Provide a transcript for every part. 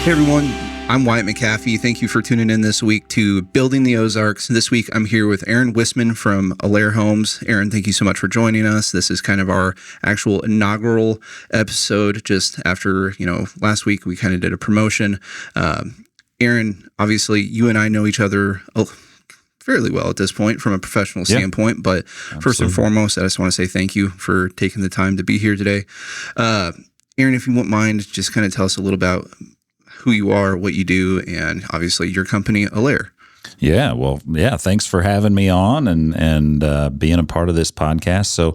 Hey everyone, I'm Wyatt McAfee. Thank you for tuning in this week to Building the Ozarks. This week I'm here with Aaron Wyssmann from Alair Homes. Aaron, thank you so much for joining us. This is kind of our actual inaugural episode. Just after, last week we kind of did a promotion. Aaron, obviously you and I know each other fairly well at this point from a professional standpoint, but absolutely. First and foremost, I just want to say thank you for taking the time to be here today. Aaron, if you wouldn't mind, just kind of tell us a little about who you are, what you do, and obviously your company, Alair. Yeah, well, thanks for having me on and being a part of this podcast. So,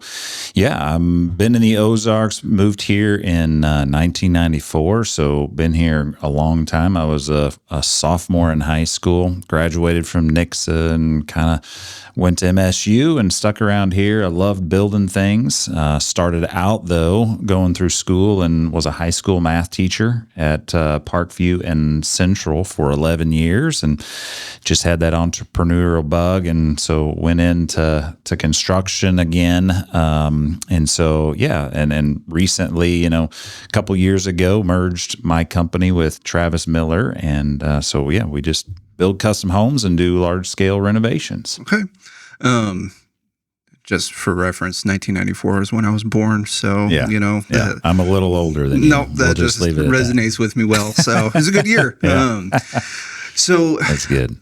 I've been in the Ozarks, moved here in 1994, so been here a long time. I was a sophomore in high school, graduated from Nixa and kind of went to MSU and stuck around here. I loved building things. Started out, though, going through school and was a high school math teacher at Parkview and Central for 11 years and just had that entrepreneurial bug. And so went into construction again. And recently, a couple years ago, merged my company with Travis Miller. And we just build custom homes and do large scale renovations. Okay. Just for reference, 1994 is when I was born. So, I'm a little older than you. No, that just resonates with me well. So it was a good year. So that's good.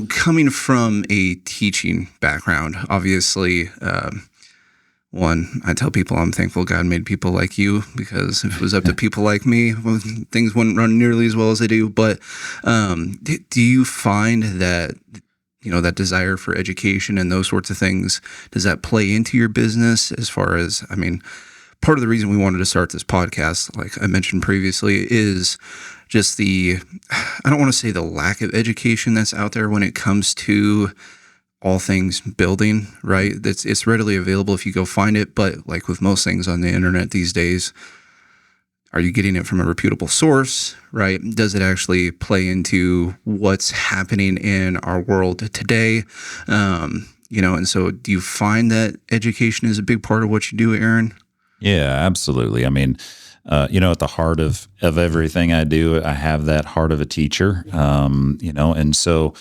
Coming from a teaching background, obviously, I tell people I'm thankful God made people like you, because if it was up to people like me, things wouldn't run nearly as well as they do. But do you find that, that desire for education and those sorts of things, does that play into your business as far as, part of the reason we wanted to start this podcast, like I mentioned previously, is just I don't want to say the lack of education that's out there when it comes to all things building, right? It's readily available if you go find it, but like with most things on the internet these days, are you getting it from a reputable source, right? Does it actually play into what's happening in our world today? And so do you find that education is a big part of what you do, Aaron? Yeah, absolutely. At the heart of everything I do, I have that heart of a teacher, and so,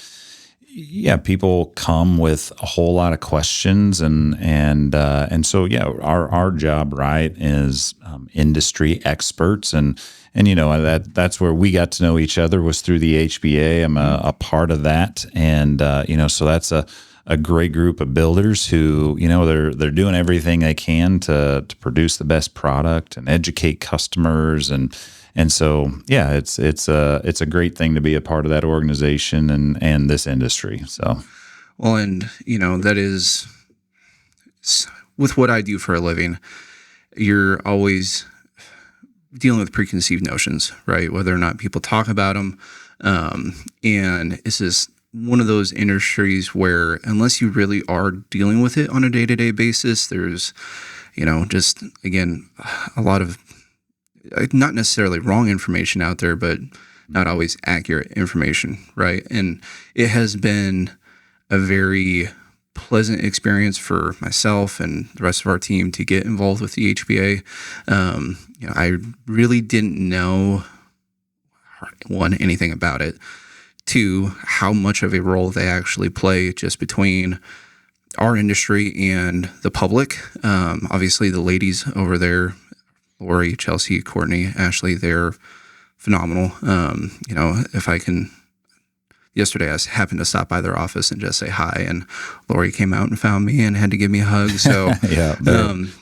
people come with a whole lot of questions and so, our job, right, is industry experts and that's where we got to know each other, was through the HBA. I'm a part of that. And, so that's a great group of builders who, they're doing everything they can to produce the best product and educate customers. And so, it's a great thing to be a part of that organization and this industry. So, well, and, that is with what I do for a living, you're always dealing with preconceived notions, right? Whether or not people talk about them. And it's just one of those industries where unless you really are dealing with it on a day-to-day basis, there's, just, again, a lot of not necessarily wrong information out there, but not always accurate information, right? And it has been a very pleasant experience for myself and the rest of our team to get involved with the HBA. I really didn't know, one, anything about it, two, how much of a role they actually play just between our industry and the public. Obviously, the ladies over there, Lori, Chelsea, Courtney, Ashley, they're phenomenal. If I can, yesterday I happened to stop by their office and just say hi, and Lori came out and found me and had to give me a hug. So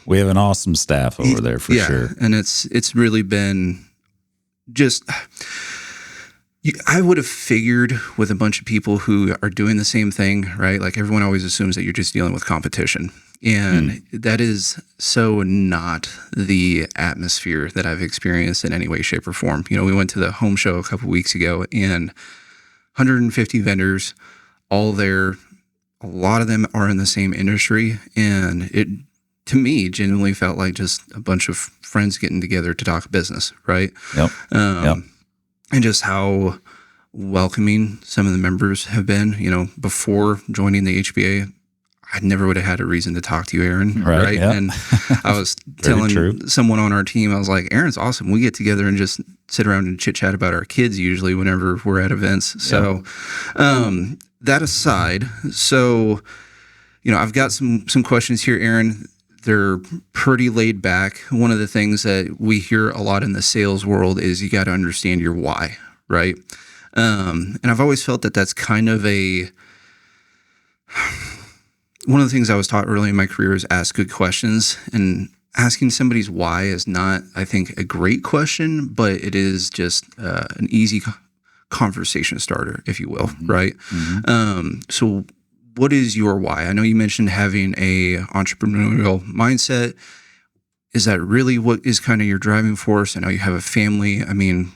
we have an awesome staff over there for sure. And it's really been just, I would have figured with a bunch of people who are doing the same thing, right? Like everyone always assumes that you're just dealing with competition. And that is so not the atmosphere that I've experienced in any way, shape, or form. We went to the home show a couple weeks ago and 150 vendors, all there. A lot of them are in the same industry. And it, to me, genuinely felt like just a bunch of friends getting together to talk business, right? Yep. And just how welcoming some of the members have been. Before joining the HBA, I never would have had a reason to talk to you, Aaron. Right. Yep. And I was True. telling someone on our team, I was like, Aaron's awesome. We get together and just sit around and chit chat about our kids usually whenever we're at events. So, that aside, so, I've got some questions here, Aaron. They're pretty laid back. One of the things that we hear a lot in the sales world is you got to understand your why, right? And I've always felt that that's kind of one of the things I was taught early in my career is ask good questions. And asking somebody's why is not, I think, a great question, but it is just an easy conversation starter, if you will, right? So what is your why? I know you mentioned having a entrepreneurial mindset. Is that really what is kind of your driving force? I know you have a family. I mean,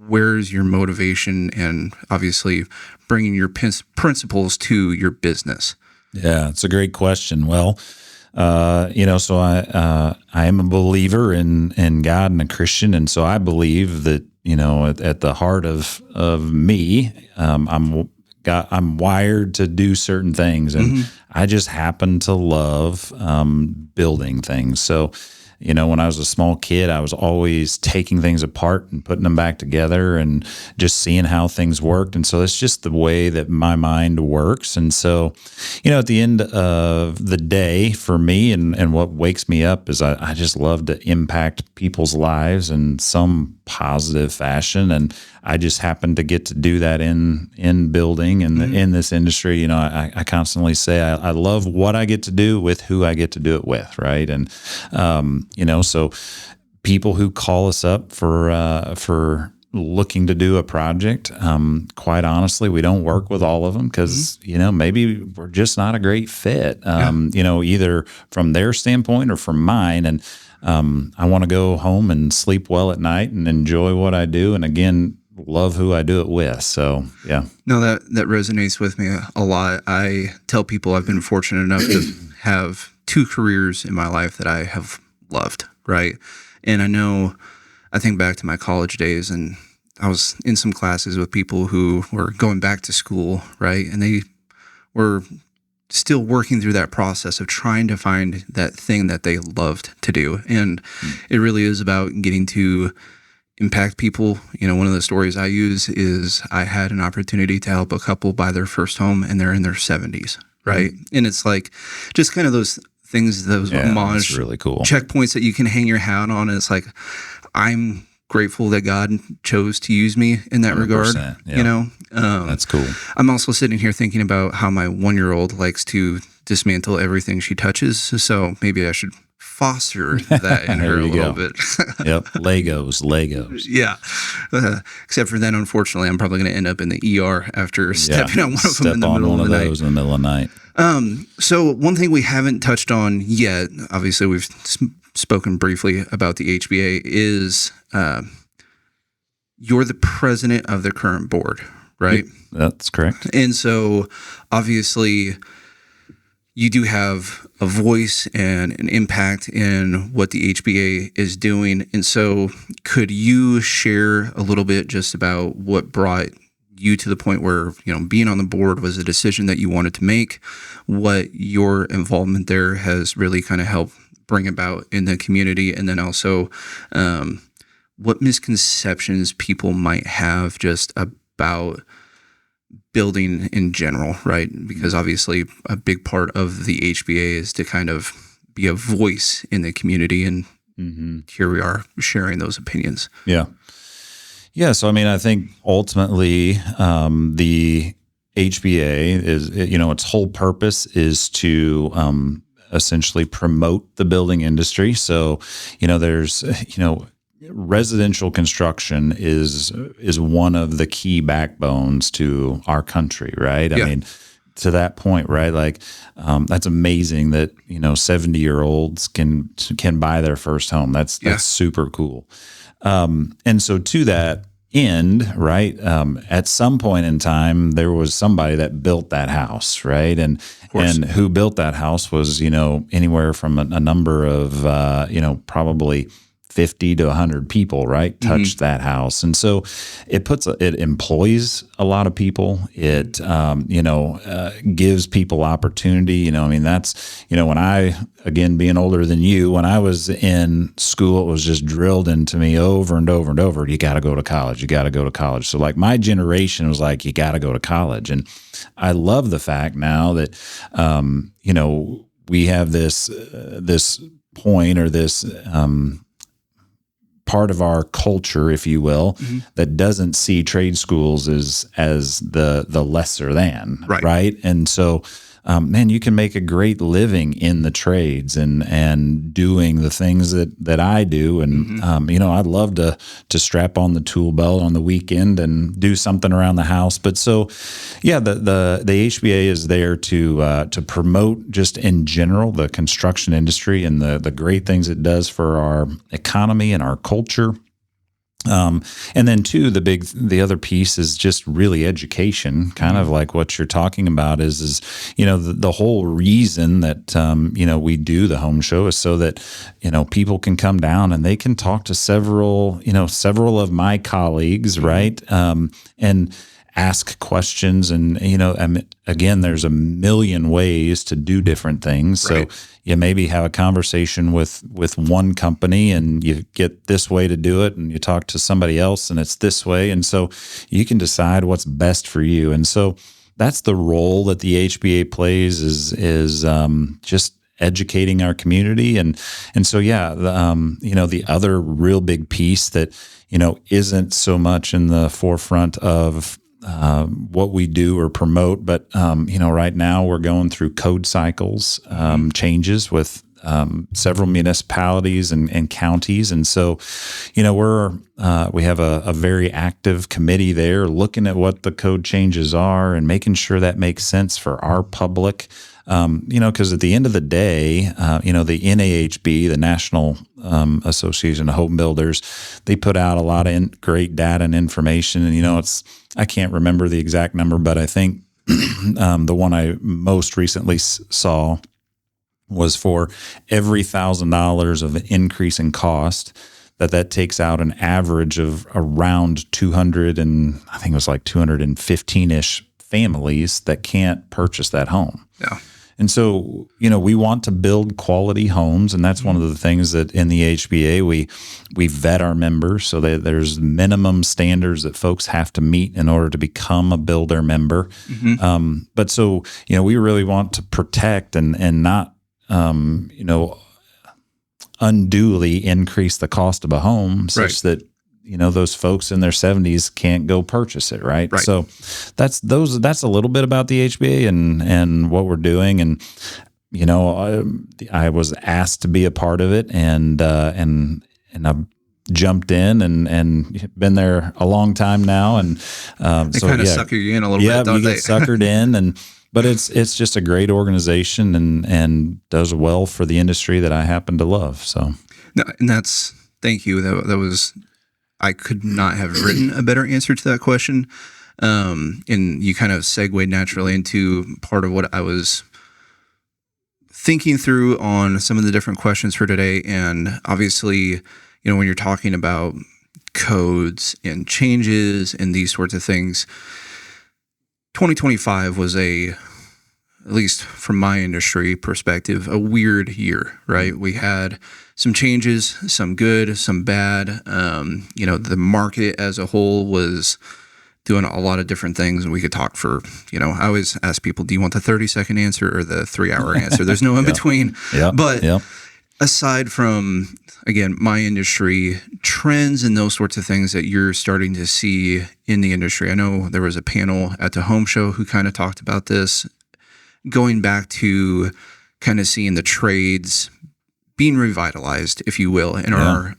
where's your motivation and obviously bringing your principles to your business? Yeah, it's a great question. Well, so I am a believer in God and a Christian, and so I believe that at the heart of me, I'm wired to do certain things, and I just happen to love building things. So, when I was a small kid, I was always taking things apart and putting them back together and just seeing how things worked. And so that's just the way that my mind works. And so, at the end of the day for me and what wakes me up is I just love to impact people's lives in some positive fashion. And I just happen to get to do that in building and in this industry. I constantly say I love what I get to do with who I get to do it with, right? And so people who call us up for looking to do a project, quite honestly, we don't work with all of them because maybe we're just not a great fit. Either from their standpoint or from mine, and I want to go home and sleep well at night and enjoy what I do. And again, love who I do it with. So, yeah. No, that resonates with me a lot. I tell people I've been fortunate enough to have 2 careers in my life that I have loved, right? And I think back to my college days, and I was in some classes with people who were going back to school, right? And they were still working through that process of trying to find that thing that they loved to do. And it really is about getting to impact people. One of the stories I use is I had an opportunity to help a couple buy their first home, and they're in their 70s, right? And it's like just kind of those things, those homage really cool checkpoints that you can hang your hat on. And it's like, I'm grateful that God chose to use me in that regard. Yeah. That's cool. I'm also sitting here thinking about how my 1-year-old likes to dismantle everything she touches. So maybe I should foster that in her a little bit. Yep. Legos. Yeah. Except for then, unfortunately, I'm probably going to end up in the ER after stepping on one of them in the middle of the night. In the middle of the night. So one thing we haven't touched on yet, obviously we've spoken briefly about the HBA, is you're the president of the current board, right? That's correct. And so obviously you do have a voice and an impact in what the HBA is doing. And so could you share a little bit just about what brought you to the point where, being on the board was a decision that you wanted to make, what your involvement there has really kind of helped bring about in the community, and then also what misconceptions people might have just about building in general, right? Because obviously a big part of the HBA is to kind of be a voice in the community, and here we are sharing those opinions. Yeah. Yeah. So, I think ultimately the HBA is, its whole purpose is to essentially promote the building industry. So, there's, residential construction is one of the key backbones to our country, right? Yeah. I mean, to that point, right? Like, that's amazing that 70-year-olds can buy their first home. That's super cool. And so to that end, right? At some point in time, there was somebody that built that house, right? And who built that house was anywhere from a number of probably 50 to 100 people, right, touch that house. And so it employs a lot of people. It, gives people opportunity. I mean, that's, when I, again, being older than you, when I was in school, it was just drilled into me over and over and over. You got to go to college. You got to go to college. So like my generation was like, you got to go to college. And I love the fact now that, we have this point or this, part of our culture, if you will, that doesn't see trade schools as the lesser than, right? And so, man, you can make a great living in the trades and doing the things that I do. And I'd love to strap on the tool belt on the weekend and do something around the house. But so, yeah, the HBA is there to promote just in general the construction industry and the great things it does for our economy and our culture. And then too, the other piece is just really education, kind of like what you're talking about is, the whole reason that, we do the home show is so that, people can come down and they can talk to several of my colleagues, right? And ask questions and, again, there's a million ways to do different things. So you maybe have a conversation with one company and you get this way to do it and you talk to somebody else and it's this way. And so you can decide what's best for you. And so that's the role that the HBA plays is just educating our community. And so, yeah, the other real big piece that, isn't so much in the forefront of what we do or promote, but right now we're going through code cycles, changes with several municipalities and counties, and so we have a very active committee there looking at what the code changes are and making sure that makes sense for our public. Because at the end of the day, the NAHB, the National Association of Home Builders, they put out a lot of great data and information. And, I can't remember the exact number, but I think the one I most recently saw was for every $1,000 of increase in cost, that takes out an average of around 200 and I think it was like 215-ish families that can't purchase that home. Yeah. And so, we want to build quality homes, and that's one of the things that in the HBA we vet our members so that there's minimum standards that folks have to meet in order to become a builder member. But so, we really want to protect and not, unduly increase the cost of a home such that those folks in their 70s can't go purchase it, right? So that's a little bit about the HBA and what we're doing. And I was asked to be a part of it, and I jumped in and been there a long time now. And they kind of sucker you in a little bit, don't you they? Get suckered in, but it's just a great organization and does well for the industry that I happen to love. So, no, and thank you. That was. I could not have written a better answer to that question. And you kind of segued naturally into part of what I was thinking through on some of the different questions for today. And obviously, when you're talking about codes and changes and these sorts of things, 2025 was at least from my industry perspective, a weird year, right? We had some changes, some good, some bad. The market as a whole was doing a lot of different things, and we could talk for, I always ask people, do you want the 30-second answer or the 3-hour answer? There's no in between. But aside from, again, my industry, trends and those sorts of things that you're starting to see in the industry. I know there was a panel at the home show who kind of talked about this, going back to kind of seeing the trades being revitalized, if you will, in our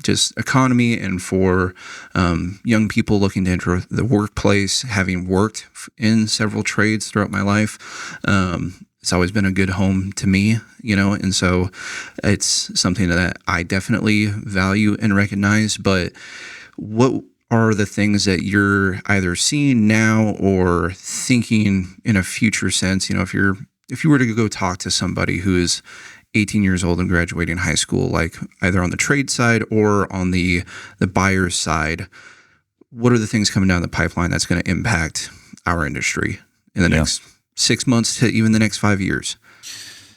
just economy, and for young people looking to enter the workplace, having worked in several trades throughout my life. It's always been a good home to me, and so it's something that I definitely value and recognize. But what are the things that you're either seeing now or thinking in a future sense? If you were to go talk to somebody who is 18 years old and graduating high school, like either on the trade side or on the buyer's side, what are the things coming down the pipeline that's going to impact our industry in the next 6 months to even the next 5 years?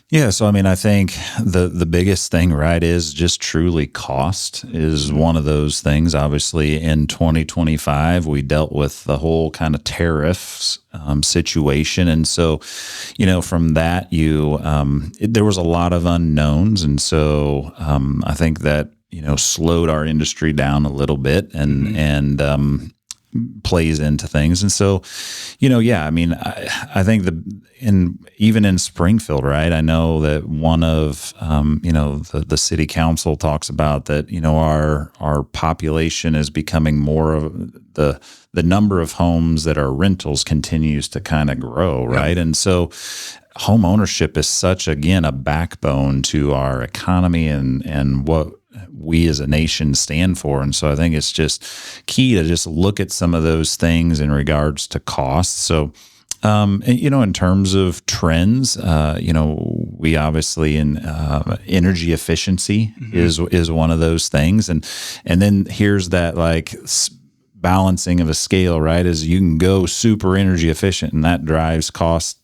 Yeah. So, I mean, I think the biggest thing, right, is just truly cost is one of those things. Obviously, in 2025, we dealt with the whole kind of tariffs situation. And so, from that, there was a lot of unknowns. And so I think that, slowed our industry down a little bit and plays into things. And so, I mean, I think even in Springfield, right, I know that one of, the city council talks about that, our population is becoming more of the number of homes that are rentals continues to kind of grow, right? Yep. And so home ownership is such, again, a backbone to our economy and what we as a nation stand for. And so I think it's just key to just look at some of those things in regards to costs. So, in terms of trends, we obviously in energy efficiency is one of those things. And then here's that like balancing of a scale, right? Is you can go super energy efficient and that drives cost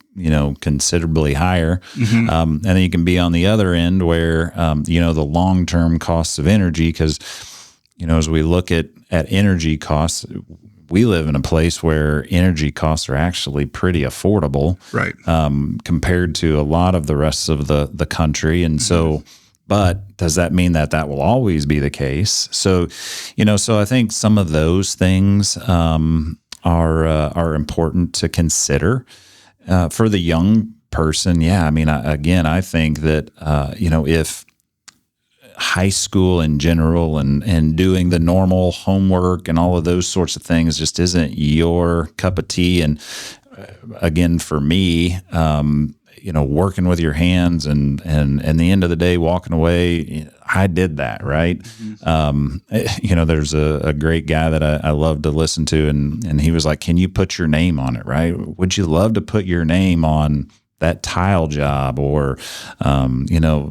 considerably higher. And then you can be on the other end where, the long-term costs of energy, because, as we look at energy costs, we live in a place where energy costs are actually pretty affordable, right? Compared to a lot of the rest of the country. And so, but does that mean that will always be the case? So, so I think some of those things, are important to consider. For the young person, I mean, I think that, if high school in general and doing the normal homework and all of those sorts of things just isn't your cup of tea. And again, for me, working with your hands and the end of the day, walking away, I did that. Right. There's a great guy that I love to listen to. And he was like, can you put your name on it? Right. Would you love to put your name on that tile job or,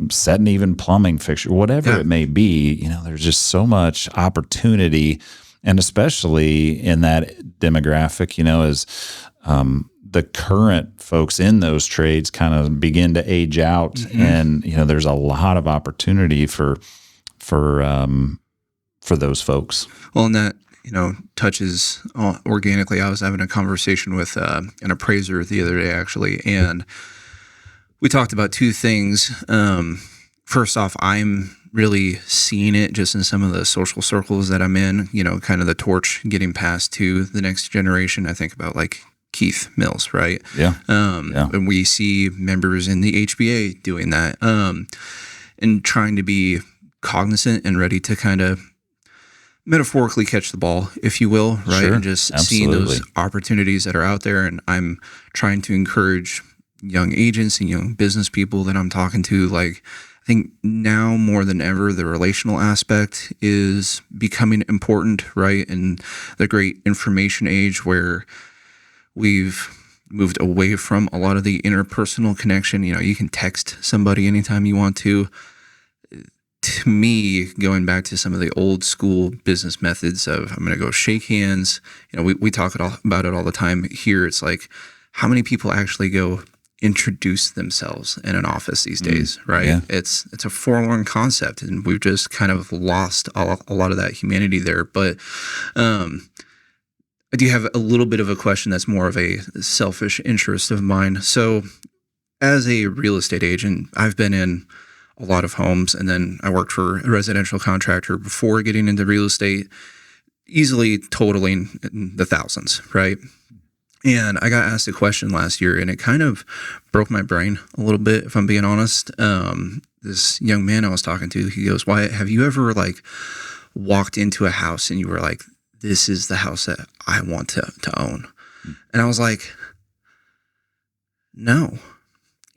setting even plumbing fixture, whatever it may be? There's just so much opportunity. And especially in that demographic, as, the current folks in those trades kind of begin to age out, and there's a lot of opportunity for those folks. Well, and that touches organically. I was having a conversation with an appraiser the other day, actually, and we talked about two things. First off, I'm really seeing it just in some of the social circles that I'm in. Kind of the torch getting passed to the next generation. I think about like Keith Mills, right? Yeah. And we see members in the HBA doing that, and trying to be cognizant and ready to kind of metaphorically catch the ball, if you will, right? Sure. And just seeing those opportunities that are out there. And I'm trying to encourage young agents and young business people that I'm talking to. Like, I think now more than ever, the relational aspect is becoming important, right? In the great information age where we've moved away from a lot of the interpersonal connection. You can text somebody anytime you want to. To me, going back to some of the old school business methods of I'm going to go shake hands. We talk about it all the time here. It's like, how many people actually go introduce themselves in an office these days, right? Yeah. It's a forlorn concept, and we've just kind of lost a lot of that humanity there. But I do have a little bit of a question that's more of a selfish interest of mine. So as a real estate agent, I've been in a lot of homes, and then I worked for a residential contractor before getting into real estate, easily totaling in the thousands, right? And I got asked a question last year, and it kind of broke my brain a little bit, if I'm being honest. This young man I was talking to, he goes, Wyatt, have you ever walked into a house and you were like, this is the house that I want to own? And I was like, no.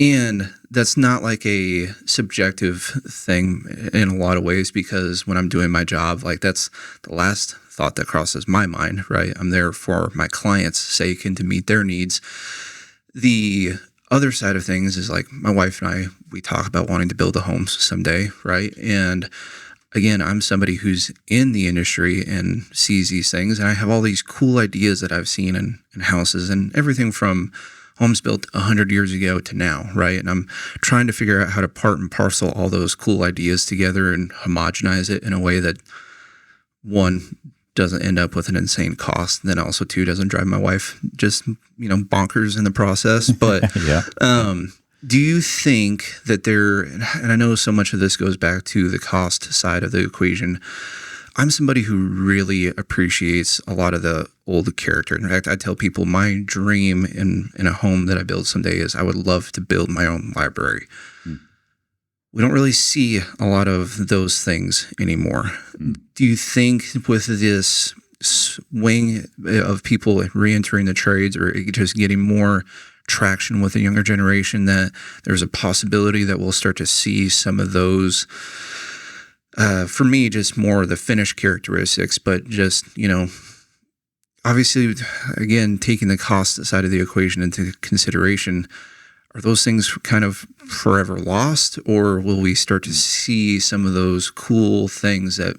And that's not like a subjective thing in a lot of ways, because when I'm doing my job, that's the last thought that crosses my mind, right? I'm there for my clients' sake and to meet their needs. The other side of things is like my wife and I, we talk about wanting to build a home someday, right? And again, I'm somebody who's in the industry and sees these things, and I have all these cool ideas that I've seen in houses and everything from homes built 100 years ago to now, right? And I'm trying to figure out how to part and parcel all those cool ideas together and homogenize it in a way that, one, doesn't end up with an insane cost, and then also, two, doesn't drive my wife just, bonkers in the process. But Yeah. do you think that and I know so much of this goes back to the cost side of the equation. I'm somebody who really appreciates a lot of the old character. In fact, I tell people my dream in a home that I build someday is I would love to build my own library. We don't really see a lot of those things anymore. Do you think with this swing of people re-entering the trades or just getting more traction with the younger generation that there's a possibility that we'll start to see some of those, for me, just more of the finished characteristics, but just, obviously, again, taking the cost side of the equation into consideration, are those things kind of forever lost, or will we start to see some of those cool things that,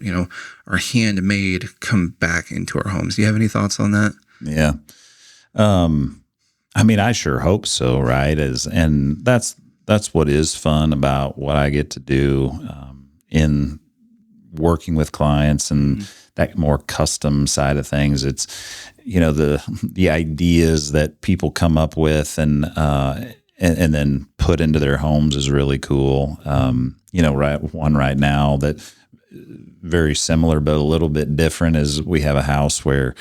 are handmade come back into our homes? Do you have any thoughts on that? Yeah. I mean, I sure hope so, right? And that's what is fun about what I get to do in working with clients and that more custom side of things. It's, the ideas that people come up with and then put into their homes is really cool. Right now that very similar but a little bit different is we have a house where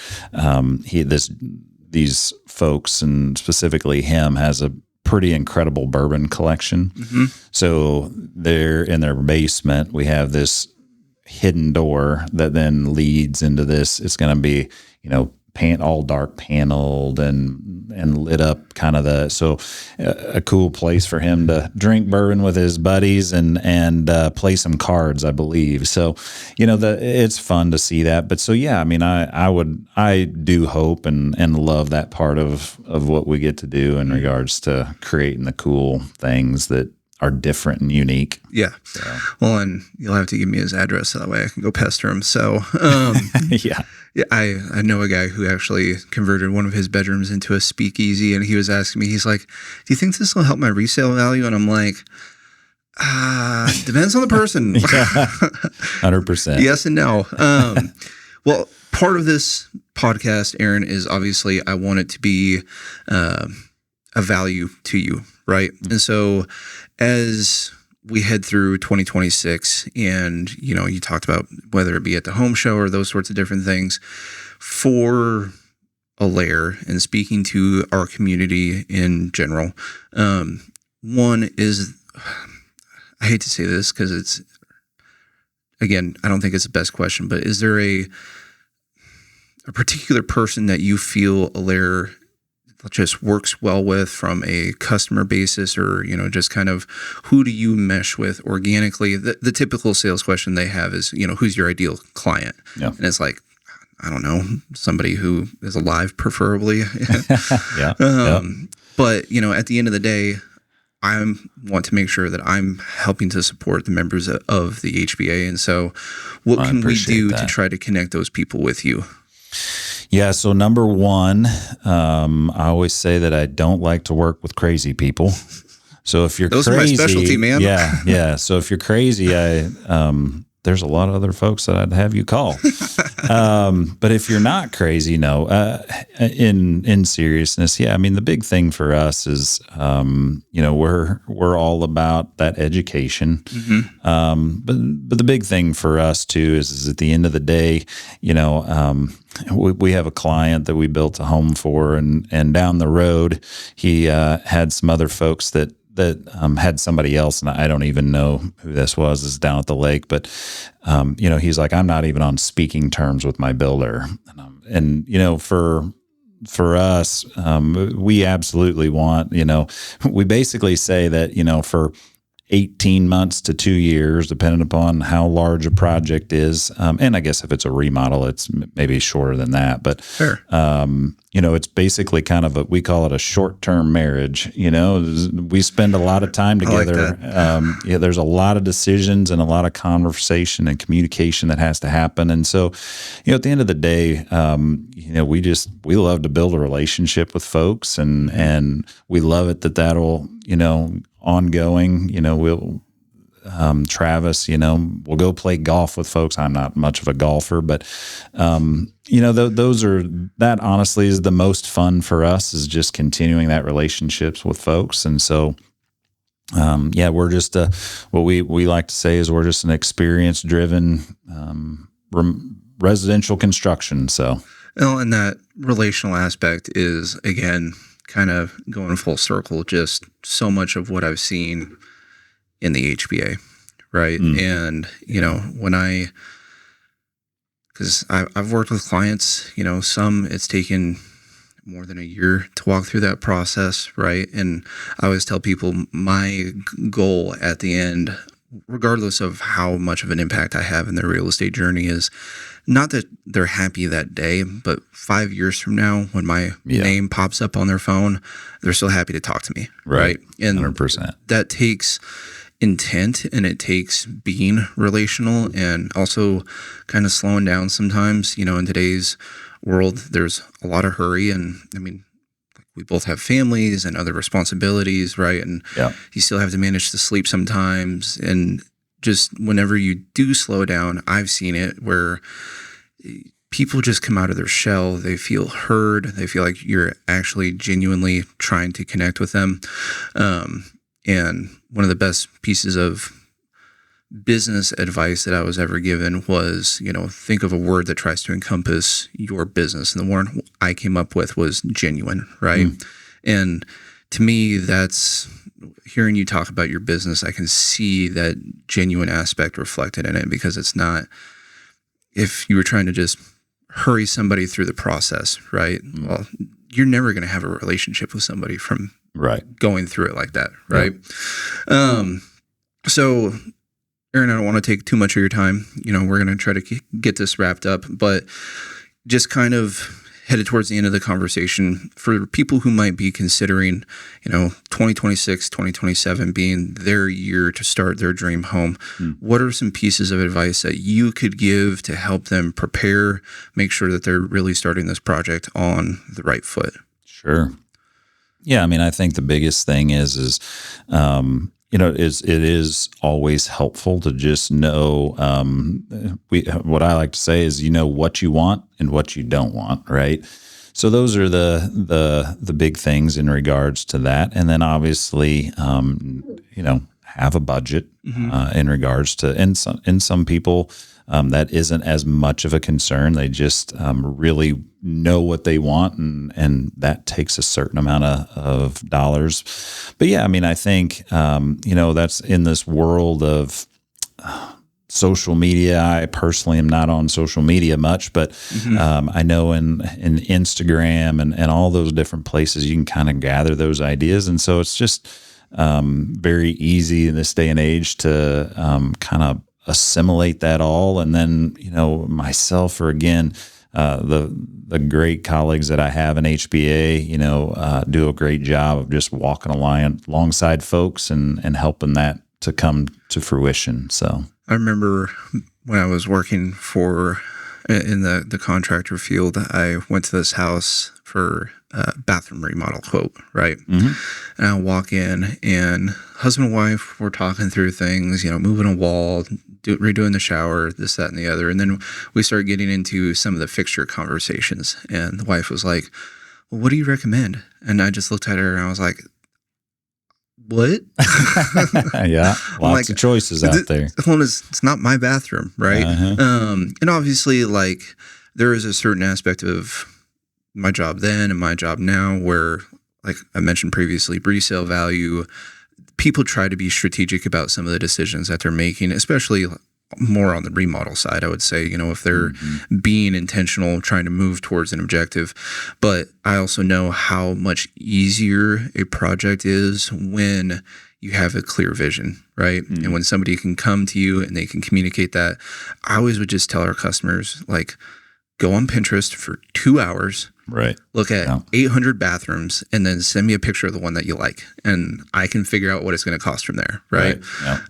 these folks, and specifically him, has a pretty incredible bourbon collection. Mm-hmm. So they're in their basement. We have this hidden door that then leads into this. It's going to be, all dark paneled and lit up, kind of a cool place for him to drink bourbon with his buddies and play some cards, I believe. So, it's fun to see that. But so, yeah, I mean, I do hope and love that part of what we get to do in regards to creating the cool things that are different and unique. Yeah. So. Well, and you'll have to give me his address so that way I can go pester him. So, yeah. Yeah, I know a guy who actually converted one of his bedrooms into a speakeasy, and he was asking me, he's like, "Do you think this will help my resale value?" And I'm like, depends on the person. 100%. Yes and no. Well, part of this podcast, Aaron, is obviously I want it to be a value to you, right? Mm-hmm. And so as we head through 2026 and, you talked about whether it be at the home show or those sorts of different things for Alair and speaking to our community in general. One is, I hate to say this because it's, again, I don't think it's the best question, but is there a particular person that you feel Alair just works well with from a customer basis, or, just kind of who do you mesh with organically? The typical sales question they have is, who's your ideal client? Yeah. And it's like, I don't know, somebody who is alive, preferably. Yeah. But, at the end of the day, I want to make sure that I'm helping to support the members of the HBA. And so what can we do to try to connect those people with you? Yeah. So number one, I always say that I don't like to work with crazy people. So if you're those crazy, are my specialty, man. Yeah. So if you're crazy, there's a lot of other folks that I'd have you call. But if you're not crazy, no, in seriousness, yeah. I mean, the big thing for us is, we're all about that education. Mm-hmm. But the big thing for us too is at the end of the day, we have a client that we built a home for, and down the road, he had some other folks that had somebody else, and I don't even know who this was. Is down at the lake, but he's like, I'm not even on speaking terms with my builder, and for us, we absolutely want, we basically say that for 18 months to 2 years, depending upon how large a project is. And I guess if it's a remodel, it's maybe shorter than that. But, Sure. It's basically kind of we call it a short-term marriage. We spend a lot of time together. There's a lot of decisions and a lot of conversation and communication that has to happen. And so, at the end of the day, we love to build a relationship with folks, and we love it that'll, ongoing, we'll, Travis, we'll go play golf with folks. I'm not much of a golfer, but, that honestly is the most fun for us, is just continuing that relationships with folks. And so, we're just, what we like to say is we're just an experience driven, residential construction. So, Well, and that relational aspect is, again, kind of going full circle, just so much of what I've seen in the HBA, right? And, because I've worked with clients, some it's taken more than a year to walk through that process, right? And I always tell people my goal at the end, regardless of how much of an impact I have in their real estate journey, is not that they're happy that day, but 5 years from now, when my name pops up on their phone, they're still happy to talk to me, right? And 100%. That takes intent, and it takes being relational, and also kind of slowing down sometimes. In today's world, there's a lot of hurry, and we both have families and other responsibilities, right? And you still have to manage to sleep sometimes. And just whenever you do slow down, I've seen it where people just come out of their shell. They feel heard. They feel like you're actually genuinely trying to connect with them. And one of the best pieces of business advice that I was ever given was, think of a word that tries to encompass your business. And the word I came up with was genuine, right? And to me, that's, hearing you talk about your business, I can see that genuine aspect reflected in it, because it's not, if you were trying to just hurry somebody through the process, right? Well, you're never going to have a relationship with somebody from going through it like that, right? So, Aaron, I don't want to take too much of your time. We're going to try to get this wrapped up, but just kind of headed towards the end of the conversation, for people who might be considering, 2026, 2027 being their year to start their dream home, what are some pieces of advice that you could give to help them prepare, make sure that they're really starting this project on the right foot? Sure. Yeah, I think the biggest thing is it is always helpful to just know, what I like to say is, what you want and what you don't want, right? So those are the big things in regards to that. And then obviously, have a budget, in regards to, and some people, that isn't as much of a concern. They just really know what they want, and that takes a certain amount of dollars. But yeah, I think, that's in this world of social media. I personally am not on social media much, but I know in Instagram and all those different places, you can kind of gather those ideas. And so it's just very easy in this day and age to kind of assimilate that all. And then, myself, or again, the great colleagues that I have in HBA, do a great job of just walking alongside folks and helping that to come to fruition. So I remember when I was working in the contractor field, I went to this house for a bathroom remodel quote, right? And I walk in, and husband and wife were talking through things, moving a wall, redoing the shower, this, that, and the other. And then we started getting into some of the fixture conversations, and the wife was like, well, what do you recommend? And I just looked at her and I was like, what? Yeah, lots of choices out there. It's not my bathroom, right? And obviously, there is a certain aspect of my job then and my job now where, like I mentioned previously, resale value, people try to be strategic about some of the decisions that they're making, especially more on the remodel side, I would say, if they're being intentional, trying to move towards an objective. But I also know how much easier a project is when you have a clear vision, right? And when somebody can come to you and they can communicate that, I always would just tell our customers, like, go on Pinterest for 2 hours, Right. look at 800 bathrooms, and then send me a picture of the one that you like, and I can figure out what it's going to cost from there, right? Yeah.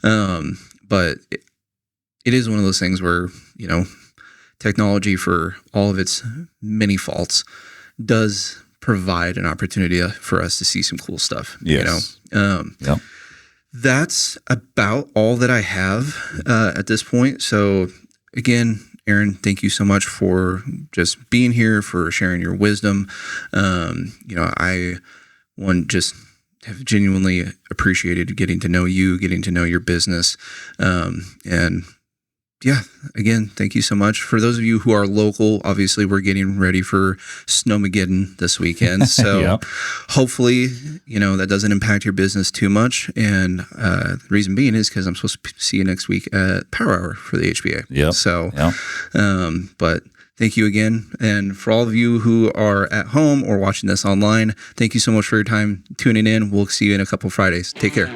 But it is one of those things where, technology, for all of its many faults, does provide an opportunity for us to see some cool stuff. Yes. That's about all that I have at this point. So again, Aaron, thank you so much for just being here, for sharing your wisdom. I just have genuinely appreciated getting to know you, getting to know your business. And yeah, again, thank you so much. For those of you who are local, obviously we're getting ready for Snowmageddon this weekend. So hopefully, that doesn't impact your business too much. And the reason being is because I'm supposed to see you next week at Power Hour for the HBA. But thank you again. And for all of you who are at home or watching this online, thank you so much for your time tuning in. We'll see you in a couple Fridays. Take care.